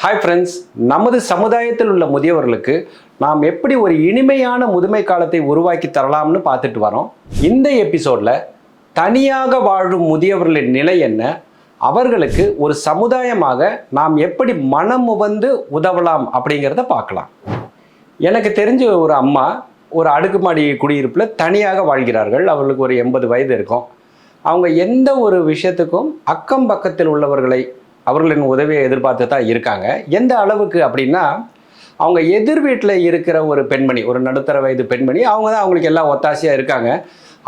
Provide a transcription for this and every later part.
Hi friends, நமது சமுதாயத்தில் உள்ள முதியவர்களுக்கு நாம் எப்படி ஒரு இனிமையான முதுமை காலத்தை உருவாக்கி தரலாம்னு பார்த்துட்டு வரோம். இந்த எபிசோடில் தனியாக வாழும் முதியவர்களின் நிலை என்ன, அவர்களுக்கு ஒரு சமுதாயமாக நாம் எப்படி மனமுவந்து உதவலாம் அப்படிங்கிறத பார்க்கலாம். எனக்கு தெரிஞ்ச ஒரு அம்மா ஒரு அடுக்குமாடி குடியிருப்பில் தனியாக வாழ்கிறார்கள். அவர்களுக்கு ஒரு 80 வயது இருக்கும். அவங்க எந்த ஒரு விஷயத்துக்கும் அக்கம் பக்கத்தில் உள்ளவர்களை அவர்களின் உதவியை எதிர்பார்த்து தான் இருக்காங்க. எந்த அளவுக்கு அப்படின்னா, அவங்க எதிர் வீட்டில் இருக்கிற ஒரு பெண்மணி, ஒரு நடுத்தர வயது பெண்மணி, அவங்க தான் அவங்களுக்கு எல்லாம் ஒத்தாசையாக இருக்காங்க.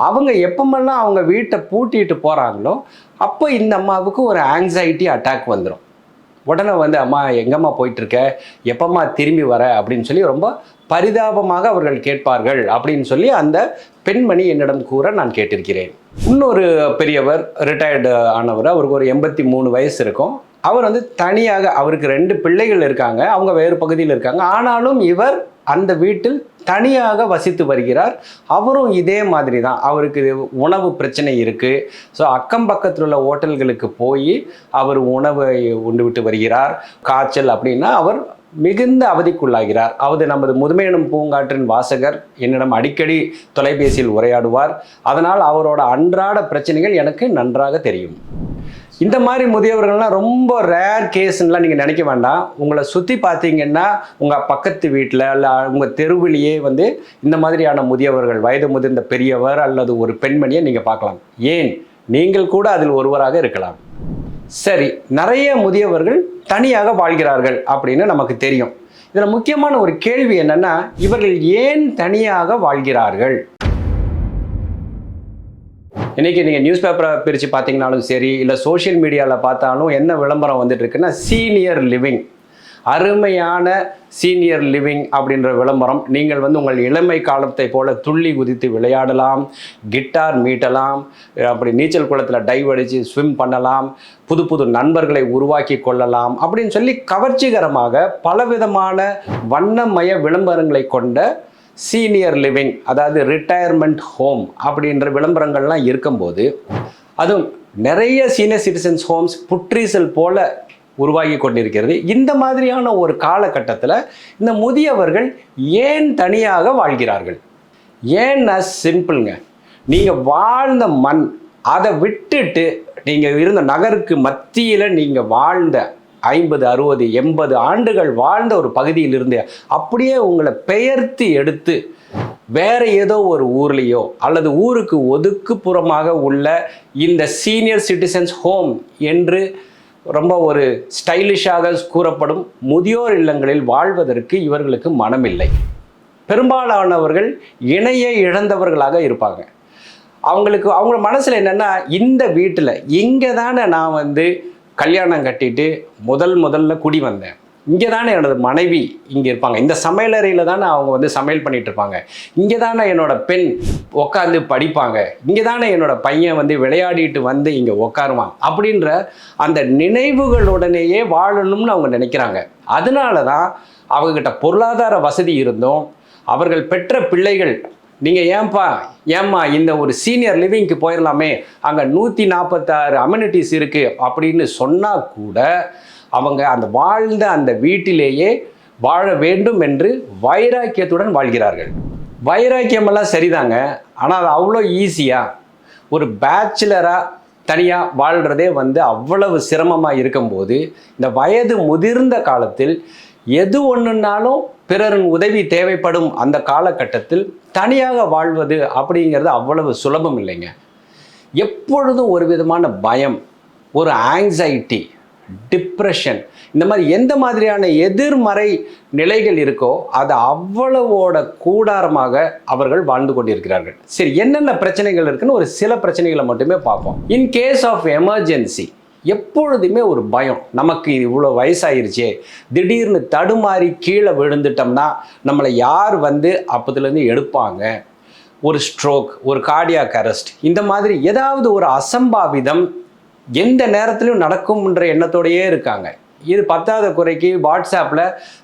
அவங்க எப்பமெல்லாம் அவங்க வீட்டை பூட்டிட்டு போகிறாங்களோ அப்போ இந்த அம்மாவுக்கு ஒரு ஆங்ஸைட்டி அட்டாக் வந்துடும். உடனே அம்மா எங்கம்மா போயிட்டுருக்க, எப்பம்மா திரும்பி வர அப்படின்னு சொல்லி ரொம்ப பரிதாபமாக அவர்கள் கேட்பார்கள் அப்படின்னு சொல்லி அந்த பெண்மணி என்னிடம் கூற நான் கேட்டிருக்கிறேன். இன்னொரு பெரியவர் ரிட்டையர்டு ஆனவர், அவருக்கு ஒரு 83 வயசு இருக்கும். அவர் தனியாக, அவருக்கு 2 பிள்ளைகள் இருக்காங்க, அவங்க வேறு பகுதியில் இருக்காங்க. ஆனாலும் இவர் அந்த வீட்டில் தனியாக வசித்து வருகிறார். அவரும் இதே மாதிரி தான், அவருக்கு உணவு பிரச்சனை இருக்குது. ஸோ அக்கம் பக்கத்தில் உள்ள ஹோட்டல்களுக்கு போய் அவர் உணவை உண்டு விட்டு வருகிறார். காய்ச்சல் அப்படின்னா அவர் மிகுந்த அவதிக்குள்ளாகிறார். நமது முதுமையெனும் பூங்காற்றின் வாசகர், என்னிடம் அடிக்கடி தொலைபேசியில் உரையாடுவார். அதனால் அவரோட அன்றாட பிரச்சனைகள் எனக்கு நன்றாக தெரியும். இந்த மாதிரி முதியவர்கள்லாம் ரொம்ப ரேர் கேஸ்லாம் நீங்கள் நினைக்க வேண்டாம். உங்களை சுற்றி பார்த்தீங்கன்னா உங்கள் பக்கத்து வீட்டில் இல்லை உங்கள் தெருவிலேயே இந்த மாதிரியான முதியவர்கள், வயது முதிர்ந்த பெரியவர் அல்லது ஒரு பெண்மணியை நீங்கள் பார்க்கலாம். ஏன், நீங்கள் கூட அதில் ஒருவராக இருக்கலாம். சரி, நிறைய முதியவர்கள் தனியாக வாழ்கிறார்கள் அப்படின்னு நமக்கு தெரியும். இதில் முக்கியமான ஒரு கேள்வி என்னன்னா, இவர்கள் ஏன் தனியாக வாழ்கிறார்கள்? இன்றைக்கி நீங்கள் நியூஸ் பேப்பரை பிரித்து பார்த்தீங்கன்னாலும் சரி, இல்லை சோஷியல் மீடியாவில் பார்த்தாலும் என்ன விளம்பரம் வந்துட்டு இருக்குன்னா, சீனியர் லிவிங், அருமையான சீனியர் லிவிங் அப்படின்ற விளம்பரம். நீங்கள் உங்கள் இளமை காலத்தை போல துள்ளி குதித்து விளையாடலாம், கிட்டார் மீட்டலாம், அப்படி நீச்சல் குளத்தில் டைவ் அடித்து ஸ்விம் பண்ணலாம், புது புது நண்பர்களை உருவாக்கி கொள்ளலாம் அப்படின்னு சொல்லி கவர்ச்சிகரமாக பலவிதமான வண்ணமய விளம்பரங்களை கொண்ட சீனியர் லிவிங், அதாவது ரிட்டையர்மெண்ட் ஹோம் அப்படின்ற விளம்பரங்கள்லாம் இருக்கும்போது, அதுவும் நிறைய சீனியர் சிட்டிசன்ஸ் ஹோம்ஸ் புற்றீசல் போல உருவாகி கொண்டிருக்கிறது. இந்த மாதிரியான ஒரு காலகட்டத்தில் இந்த முதியவர்கள் ஏன் தனியாக வாழ்கிறார்கள்? ஏன்னா சிம்பிளுங்க, நீங்கள் வாழ்ந்த மண், அதை விட்டுட்டு நீங்கள் இருந்த நகருக்கு மத்தியில் நீங்கள் வாழ்ந்த 50, 60, 80 ஆண்டுகள் வாழ்ந்த ஒரு பகுதியிலிருந்து அப்படியே உங்களை பெயர்த்து எடுத்து வேற ஏதோ ஒரு ஊர்லேயோ அல்லது ஊருக்கு ஒதுக்குப்புறமாக உள்ள இந்த சீனியர் சிட்டிசன்ஸ் ஹோம் என்று ரொம்ப ஒரு ஸ்டைலிஷாக கூறப்படும் முதியோர் இல்லங்களில் வாழ்வதற்கு இவர்களுக்கு மனமில்லை. பெரும்பாலானவர்கள் இணையை இழந்தவர்களாக இருப்பாங்க. அவங்க மனசில் என்னென்னா, இந்த வீட்டில் இங்கே தானே நான் கல்யாணம் கட்டிட்டு முதல்ல குடி வந்தேன், இங்கே தானே எனது மனைவி இங்கே இருப்பாங்க, இந்த சமையலறையில் தானே அவங்க சமையல் பண்ணிகிட்டு இருப்பாங்க, இங்கே தானே என்னோடய பெண் உட்காந்து படிப்பாங்க, இங்கே தானே என்னோடய பையன் விளையாடிட்டு இங்கே உட்காருவான் அப்படின்ற அந்த நினைவுகளுடனேயே வாழணும்னு அவங்க நினைக்கிறாங்க. அதனால தான் அவங்கக்கிட்ட பொருளாதார வசதி இருந்தும் அவர்கள் பெற்ற பிள்ளைகள், நீங்கள் ஏம்மா இந்த ஒரு சீனியர் லிவிங்க்கு போயிடலாமே, அங்கே 146 அம்யூனிட்டிஸ் இருக்குது அப்படின்னு சொன்னால் கூட அவங்க அந்த வாழ்ந்த அந்த வீட்டிலேயே வாழ வேண்டும் என்று வைராக்கியத்துடன் வாழ்கிறார்கள். வைராக்கியமெல்லாம் சரிதாங்க, ஆனால் அது அவ்வளோ ஈஸியாக ஒரு பேச்சுலராக தனியாக வாழ்கிறதே அவ்வளவு சிரமமாக இருக்கும்போது, இந்த வயது முதிர்ந்த காலத்தில் எது ஒன்றுனாலும் பிறரின் உதவி தேவைப்படும் அந்த காலகட்டத்தில் தனியாக வாழ்வது அப்படிங்கிறது அவ்வளவு சுலபம் இல்லைங்க. எப்பொழுதும் ஒரு விதமான பயம், ஒரு ஆங்ஸைட்டி, டிப்ரெஷன், இந்த மாதிரி எந்த மாதிரியான எதிர்மறை நிலைகள் இருக்கோ அது அவ்வளவோட கூடாரமாக அவர்கள் வாழ்ந்து கொண்டிருக்கிறார்கள். சரி, என்னென்ன பிரச்சனைகள் இருக்குன்னு ஒரு சில பிரச்சனைகளை மட்டுமே பார்ப்போம். இன் கேஸ் ஆஃப் எமர்ஜென்சி எப்பொழுதுமே ஒரு பயம். நமக்கு இவ்வளோ வயசாயிருச்சே, திடீர்னு தடுமாறி கீழே விழுந்துட்டோம்னா நம்மளை யார் அப்போதுலேருந்து எடுப்பாங்க, ஒரு ஸ்ட்ரோக், ஒரு கார்டியாக் அரெஸ்ட், இந்த மாதிரி ஏதாவது ஒரு அசம்பாவிதம் எந்த நேரத்திலும் நடக்கும்ன்ற எண்ணத்தோடையே இருக்காங்க. இது பத்தாத குறைக்கு வாட்ஸ்அப்பில்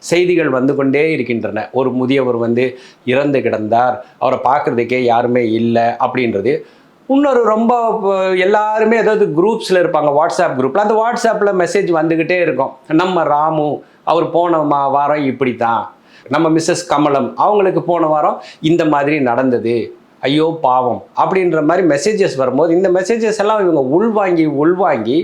செய்திகள் கொண்டே இருக்கின்றன. ஒரு முதியவர் இறந்து கிடந்தார், அவரை பார்க்குறதுக்கே யாருமே இல்லை அப்படின்றது இன்னொரு ரொம்ப எல்லாருமே ஏதாவது குரூப்ஸில் இருப்பாங்க, வாட்ஸ்அப் குரூப்பில். அந்த வாட்ஸ்அப்பில் மெசேஜ் வந்துக்கிட்டே இருக்கும். நம்ம ராமு அவர் போன வாரம் இப்படி தான், நம்ம மிஸ்ஸஸ் கமலம் அவங்களுக்கு போன வாரம் இந்த மாதிரி நடந்தது, ஐயோ பாவம் அப்படின்ற மாதிரி மெசேஜஸ் வரும்போது இந்த மெசேஜஸ் எல்லாம் இவங்க உள்வாங்கி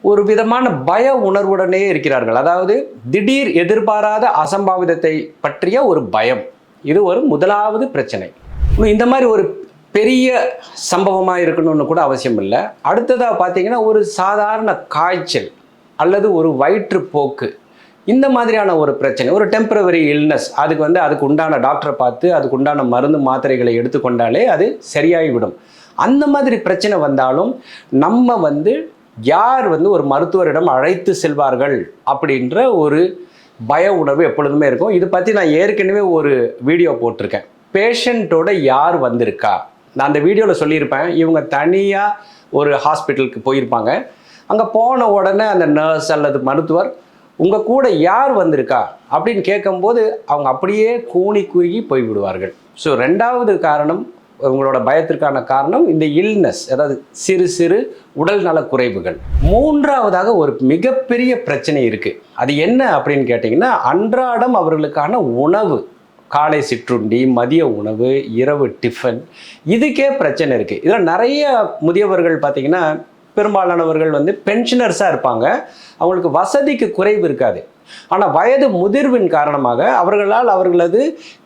ஒரு விதமான பய உணர்வுடனே இருக்கிறார்கள். அதாவது திடீர் எதிர்பாராத அசம்பாவிதத்தை பற்றிய ஒரு பயம். இது ஒரு முதலாவது பிரச்சனை. இந்த மாதிரி ஒரு பெரிய சம்பவமாக இருக்கணும்னு கூட அவசியம் இல்லை. அடுத்ததாக பார்த்தீங்கன்னா ஒரு சாதாரண காய்ச்சல் அல்லது ஒரு வயிற்றுப்போக்கு, இந்த மாதிரியான ஒரு பிரச்சனை, ஒரு டெம்பரவரி இல்னஸ், அதுக்கு உண்டான டாக்டரை பார்த்து அதுக்கு உண்டான மருந்து மாத்திரைகளை எடுத்துக்கொண்டாலே அது சரியாகிவிடும். அந்த மாதிரி பிரச்சனை வந்தாலும் நம்ம யார் ஒரு மருத்துவரிடம் அழைத்து செல்வார்கள் அப்படின்ற ஒரு பய உணர்வு எப்பொழுதுமே இருக்கும். இது பற்றி நான் ஏற்கனவே ஒரு வீடியோ போட்டிருக்கேன். பேஷண்ட்டோட யார் வந்திருக்கா, நான் அந்த வீடியோவில் சொல்லியிருப்பேன். இவங்க தனியாக ஒரு ஹாஸ்பிட்டலுக்கு போயிருப்பாங்க. அங்கே போன உடனே அந்த நர்ஸ் அல்லது மருத்துவர் உங்கள் கூட யார் வந்திருக்கா அப்படின்னு கேட்கும்போது அவங்க அப்படியே கூனி குறுகி போய்விடுவார்கள். ஸோ ரெண்டாவது காரணம், உங்களோட பயத்திற்கான காரணம் இந்த இல்னஸ், அதாவது சிறு சிறு உடல் நல குறைவுகள். மூன்றாவதாக ஒரு மிகப்பெரிய பிரச்சனை இருக்குது. அது என்ன அப்படின்னு கேட்டிங்கன்னா, அன்றாடம் அவர்களுக்கான உணவு, காலை சிற்றுண்டி, மதிய உணவு, இரவு டிஃபன், இதுக்கே பிரச்சனை இருக்குது. இதில் நிறைய முதியவர்கள் பார்த்திங்கன்னா, பெரும்பாலானவர்கள் பென்ஷனர்ஸாக இருப்பாங்க. அவங்களுக்கு வசதிக்கு குறைவு இருக்காது. ஆனால் வயது முதிர்வின் காரணமாக அவர்களது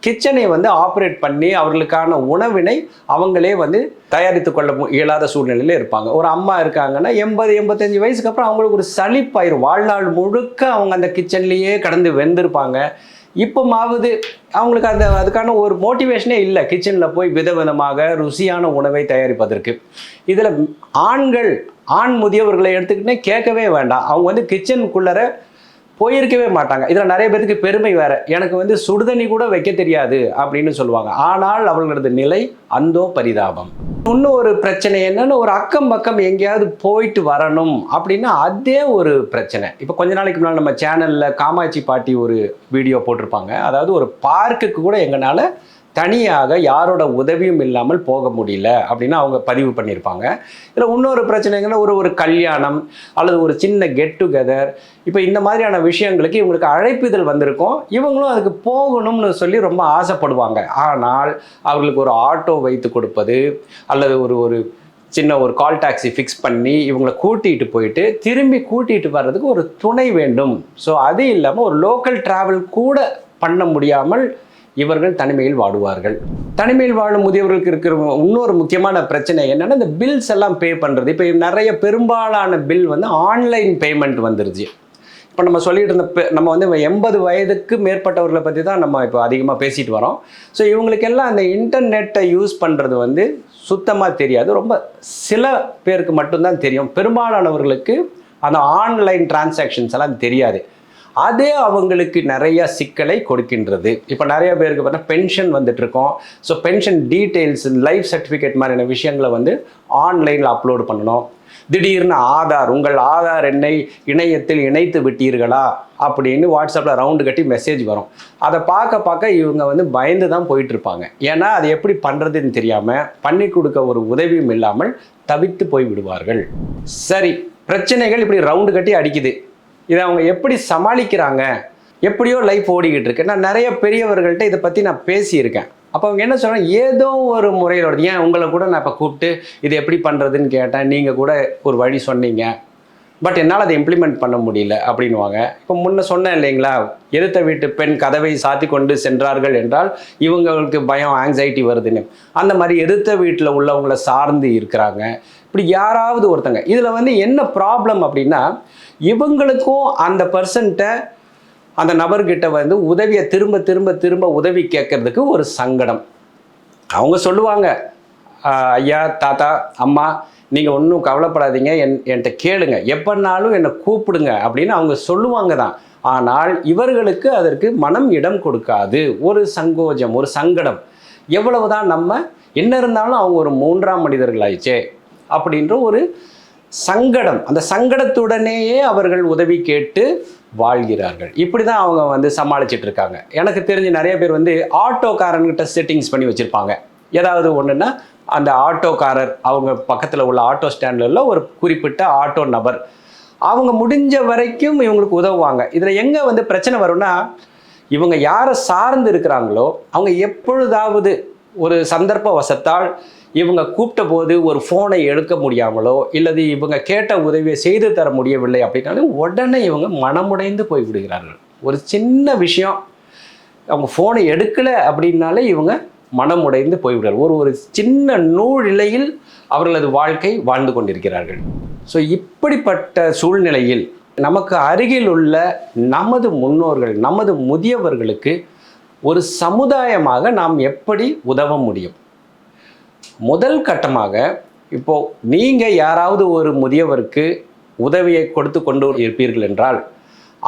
கிச்சனை ஆப்ரேட் பண்ணி அவர்களுக்கான உணவினை அவங்களே தயாரித்து கொள்ள இயலாத சூழ்நிலையில் இருப்பாங்க. ஒரு அம்மா இருக்காங்கன்னா 80-85 வயசுக்கு அப்புறம் அவங்களுக்கு ஒரு சலிப்பாயிரும். வாழ்நாள் முழுக்க அவங்க அந்த கிச்சன்லேயே கடந்து வெந்திருப்பாங்க. இப்போமாவது அவங்களுக்கு அதுக்கான ஒரு மோட்டிவேஷனே இல்லை கிச்சனில் போய் விதவிதமாக ருசியான உணவை தயாரிப்பதற்கு. இதில் ஆண் முதியவர்களை எடுத்துக்கிட்டே கேட்கவே வேண்டாம். அவங்க கிச்சனுக்குள்ளர போயிருக்கவே மாட்டாங்க. இதில் நிறைய பேருக்கு பெருமை வேறு, எனக்கு சுடுதண்ணி கூட வைக்க தெரியாது அப்படின்னு சொல்லுவாங்க. ஆனால் அவர்களது நிலை அந்தோ பரிதாபம். இன்னும் ஒரு பிரச்சனை என்னன்னு, ஒரு அக்கம் பக்கம் எங்கேயாவது போயிட்டு வரணும் அப்படின்னா அதே ஒரு பிரச்சனை. இப்போ கொஞ்ச நாளைக்கு முன்னால் நம்ம சேனலில் காமாட்சி பாட்டி ஒரு வீடியோ போட்டிருப்பாங்க. அதாவது ஒரு பார்க்குக்கு கூட எங்களால் தனியாக யாரோட உதவியும் இல்லாமல் போக முடியல அப்படின்னு அவங்க பதிவு பண்ணியிருப்பாங்க. இதில் இன்னொரு பிரச்சனைங்கன்னா ஒரு கல்யாணம் அல்லது ஒரு சின்ன கெட் டுகெதர், இப்போ இந்த மாதிரியான விஷயங்களுக்கு இவங்களுக்கு அழைப்பிதழ் வந்திருக்கும். இவங்களும் அதுக்கு போகணும்னு சொல்லி ரொம்ப ஆசைப்படுவாங்க. ஆனால் அவர்களுக்கு ஒரு ஆட்டோ வைத்து கொடுப்பது அல்லது ஒரு சின்ன ஒரு கால் டாக்ஸி ஃபிக்ஸ் பண்ணி இவங்களை கூட்டிகிட்டு போயிட்டு திரும்பி கூட்டிகிட்டு வர்றதுக்கு ஒரு துணை வேண்டும். ஸோ அது இல்லாமல் ஒரு லோக்கல் ட்ராவல் கூட பண்ண முடியாமல் இவர்கள் தனிமையில் வாடுவார்கள். தனிமையில் வாழும் முதியவர்களுக்கு இருக்கிற இன்னொரு முக்கியமான பிரச்சனை என்னென்னா, இந்த பில்ஸ் எல்லாம் பே பண்ணுறது. இப்போ நிறைய பெரும்பாலான பில் ஆன்லைன் பேமெண்ட் வந்துருச்சு. இப்போ நம்ம சொல்லிட்டு இருந்த நம்ம 80 வயதுக்கு மேற்பட்டவர்களை பற்றி தான் நம்ம இப்போ அதிகமாக பேசிட்டு வரோம். ஸோ இவங்களுக்கெல்லாம் அந்த இன்டர்நெட்டை யூஸ் பண்ணுறது சுத்தமாக தெரியாது. ரொம்ப சில பேருக்கு மட்டும்தான் தெரியும். பெரும்பாலானவர்களுக்கு அந்த ஆன்லைன் டிரான்சாக்ஷன்ஸ் எல்லாம் தெரியாது. அதே அவங்களுக்கு நிறைய சிக்கலை கொடுக்கின்றது. இப்போ நிறைய பேருக்கு பார்த்தா பென்ஷன் வந்துட்டுருக்கோம். So pension details, life certificate மாதிரியான விஷயங்களை ஆன்லைனில் அப்லோடு பண்ணணும். திடீர்னு உங்கள் ஆதார் எண்ணை இணையத்தில் இணைத்து விட்டீர்களா அப்படின்னு வாட்ஸ்அப்பில் ரவுண்டு கட்டி மெசேஜ் வரும். அதை பார்க்க இவங்க பயந்து தான் போயிட்டுருப்பாங்க. ஏன்னா அது எப்படி பண்ணுறதுன்னு தெரியாமல், பண்ணி கொடுக்க ஒரு உதவியும் இல்லாமல் தவித்து போய் விடுவார்கள். சரி, பிரச்சனைகள் இப்படி ரவுண்டு கட்டி அடிக்குது. இதை அவங்க எப்படி சமாளிக்கிறாங்க? எப்படியோ லைஃப் ஓடிக்கிட்டு இருக்கு. நான் நிறைய பெரியவர்கள்ட்ட இதை பற்றி நான் பேசியிருக்கேன். அப்போ அவங்க என்ன சொல்கிறாங்க, ஏதோ ஒரு முறையில் ஏன் உங்களை கூட நான் இப்போ கூப்பிட்டு இது எப்படி பண்ணுறதுன்னு கேட்டேன், நீங்கள் கூட ஒரு வழி சொன்னீங்க, பட் என்னால் அதை இம்ப்ளிமெண்ட் பண்ண முடியல அப்படின்வாங்க. இப்போ முன்ன சொன்னேன் இல்லைங்களா, எதிர்த்த வீட்டு பெண் கதவை சாத்தி கொண்டு சென்றார்கள் என்றால் இவங்களுக்கு பயம், ஆங்ஸைட்டி வருதுன்னு. அந்த மாதிரி எதிர்த்த வீட்டில் உள்ளவங்களை சார்ந்து இருக்கிறாங்க. இப்படி யாராவது ஒருத்தங்க இதில் என்ன ப்ராப்ளம் அப்படின்னா, இவங்களுக்கும் அந்த பர்சன்ட்ட அந்த நபர்கிட்ட உதவியை திரும்ப திரும்ப திரும்ப உதவி கேட்கறதுக்கு ஒரு சங்கடம். அவங்க சொல்லுவாங்க, ஐயா, தாத்தா, அம்மா, நீங்கள் ஒன்றும் கவலைப்படாதீங்க, என்கிட்ட கேளுங்க, எப்போனாலும் என்னை கூப்பிடுங்க அப்படின்னு அவங்க சொல்லுவாங்க தான். ஆனால் இவர்களுக்கு அதற்கு மனம் இடம் கொடுக்காது. ஒரு சங்கோஜம், ஒரு சங்கடம். எவ்வளவுதான் நம்ம என்ன இருந்தாலும் அவங்க ஒரு மூன்றாம் மனிதர்களாயிச்சே அப்படின்ற ஒரு சங்கடம். அந்த சங்கடத்துடனேயே அவர்கள் உதவி கேட்டு வாழ்கிறார்கள். இப்படி தான் அவங்க சமாளிச்சுட்டு இருக்காங்க. எனக்கு தெரிஞ்சு நிறைய பேர் ஆட்டோக்காரன்கிட்ட செட்டிங்ஸ் பண்ணி வச்சுருப்பாங்க. ஏதாவது ஒன்றுன்னா அந்த ஆட்டோக்காரர், அவங்க பக்கத்தில் உள்ள ஆட்டோ ஸ்டாண்டில் ஒரு குறிப்பிட்ட ஆட்டோ நபர், அவங்க முடிஞ்ச வரைக்கும் இவங்களுக்கு உதவுவாங்க. இதில் எங்கே வந்து பிரச்சனை வரும்னா, இவங்க யாரை சார்ந்து இருக்கிறாங்களோ அவங்க எப்பொழுதாவது ஒரு சந்தர்ப்ப வசத்தால் இவங்க கூப்பிட்ட போது ஒரு ஃபோனை எடுக்க முடியாமலோ இல்லது இவங்க கேட்ட உதவியை செய்து தர முடியவில்லை அப்படின்னாலும் உடனே இவங்க மனமுடைந்து போய் விடுகிறார்கள். ஒரு சின்ன விஷயம், அவங்க ஃபோனை எடுக்கலை அப்படின்னாலே இவங்க மனமுடைந்து போய்விடுறார்கள். ஒரு சின்ன நூலிழையில் அவர்களது வாழ்க்கை வாழ்ந்து கொண்டிருக்கிறார்கள். ஸோ இப்படிப்பட்ட சூழ்நிலையில் நமக்கு அருகில் உள்ள நமது முன்னோர்கள், நமது முதியவர்களுக்கு ஒரு சமுதாயமாக நாம் எப்படி உதவ முடியும்? முதல் கட்டமாக, இப்போது நீங்கள் யாராவது ஒரு முதியவருக்கு உதவியை கொடுத்து கொண்டு இருப்பீர்கள் என்றால்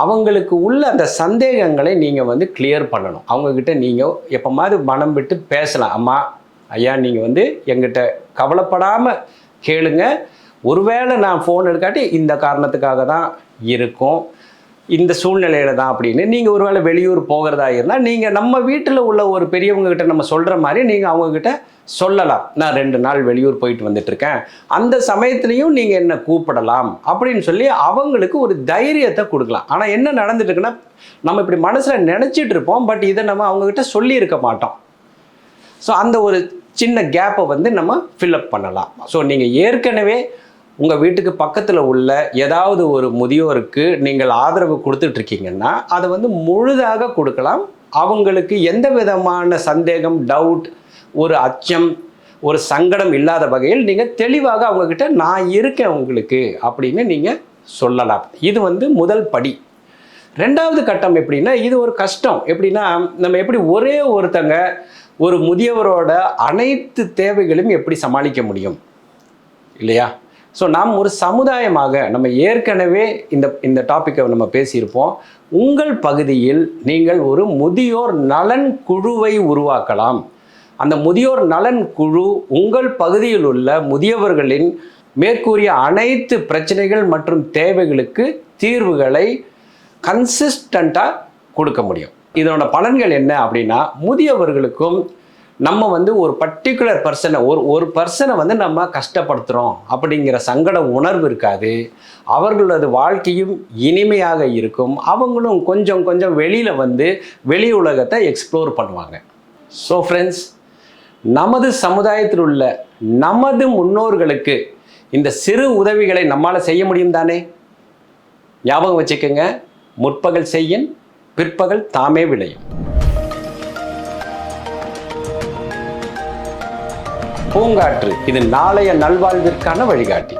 அவங்களுக்கு உள்ள அந்த சந்தேகங்களை நீங்கள் வந்து கிளியர் பண்ணணும். அவங்கக்கிட்ட நீங்கள் எப்போமாவது மனம் விட்டு பேசலாம். அம்மா, ஐயா, நீங்கள் வந்து எங்கிட்ட கவலைப்படாமல் கேளுங்க, ஒருவேளை நான் ஃபோன் எடுக்காட்டி இந்த காரணத்துக்காக தான் இருக்கும், இந்த சூழ்நிலையில் தான் அப்படின்னு. நீங்கள் ஒருவேளை வெளியூர் போகிறதா இருந்தால் நீங்கள் நம்ம வீட்டில் உள்ள ஒரு பெரியவங்ககிட்ட நம்ம சொல்கிற மாதிரி நீங்கள் அவங்கக்கிட்ட சொல்லலாம். நான் 2 நாள் வெளியூர் போயிட்டு வந்துட்டுருக்கேன், அந்த சமயத்துலேயும் நீங்கள் என்ன கூப்பிடலாம் அப்படின்னு சொல்லி அவங்களுக்கு ஒரு தைரியத்தை கொடுக்கலாம். ஆனால் என்ன நடந்துட்டு இருக்குன்னா, நம்ம இப்படி மனசில் நினச்சிட்டு இருப்போம், பட் இதை நம்ம அவங்கக்கிட்ட சொல்லியிருக்க மாட்டோம். ஸோ அந்த ஒரு சின்ன கேப்பை வந்து நம்ம ஃபில்அப் பண்ணலாம். ஸோ நீங்கள் ஏற்கனவே உங்கள் வீட்டுக்கு பக்கத்தில் உள்ள ஏதாவது ஒரு முதியோருக்கு நீங்கள் ஆதரவு கொடுத்துட்ருக்கீங்கன்னா அதை வந்து முழுதாக கொடுக்கலாம். அவங்களுக்கு எந்த விதமான சந்தேகம், டவுட், ஒரு அச்சம், ஒரு சங்கடம் இல்லாத வகையில் நீங்கள் தெளிவாக அவங்கக்கிட்ட நான் இருக்கேன் உங்களுக்கு அப்படின்னு நீங்கள் சொல்லலாம். இது வந்து முதல் படி. 2வது கட்டம் எப்படின்னா, இது ஒரு கஷ்டம். எப்படின்னா, நம்ம எப்படி ஒரே ஒருத்தங்க ஒரு முதியவரோட அனைத்து தேவைகளையும் எப்படி சமாளிக்க முடியும் இல்லையா? ஸோ நாம் ஒரு சமுதாயமாக, நம்ம ஏற்கனவே இந்த டாப்பிக்கை நம்ம பேசியிருப்போம், உங்கள் பகுதியில் நீங்கள் ஒரு முதியோர் நலன் குழுவை உருவாக்கலாம். அந்த முதியோர் நலன் குழு உங்கள் பகுதியில் உள்ள முதியவர்களின் மேற்கூறிய அனைத்து பிரச்சனைகள் மற்றும் தேவைகளுக்கு தீர்வுகளை கன்சிஸ்டண்ட்டாக கொடுக்க முடியும். இதனோட பலன்கள் என்ன அப்படின்னா, முதியவர்களுக்கும் நம்ம வந்து ஒரு பர்டிகுலர் பர்சனை ஒரு பர்சனை வந்து நம்ம கஷ்டப்படுத்துகிறோம் அப்படிங்கிற சங்கட உணர்வு இருக்காது. அவர்களது வாழ்க்கையும் இனிமையாக இருக்கும். அவங்களும் கொஞ்சம் கொஞ்சம் வெளியில் வந்து வெளி உலகத்தை எக்ஸ்ப்ளோர் பண்ணுவாங்க. ஸோ ஃப்ரெண்ட்ஸ், நமது சமுதாயத்தில் உள்ள நமது முன்னோர்களுக்கு இந்த சிறு உதவிகளை நம்மால் செய்ய முடியும் தானே? ஞாபகம் வச்சுக்கோங்க, முற்பகல் செய்யின், பிற்பகல் தாமே விளையும். பூங்காற்று, இது நாளைய நல்வாழ்விற்கான வழிகாட்டி.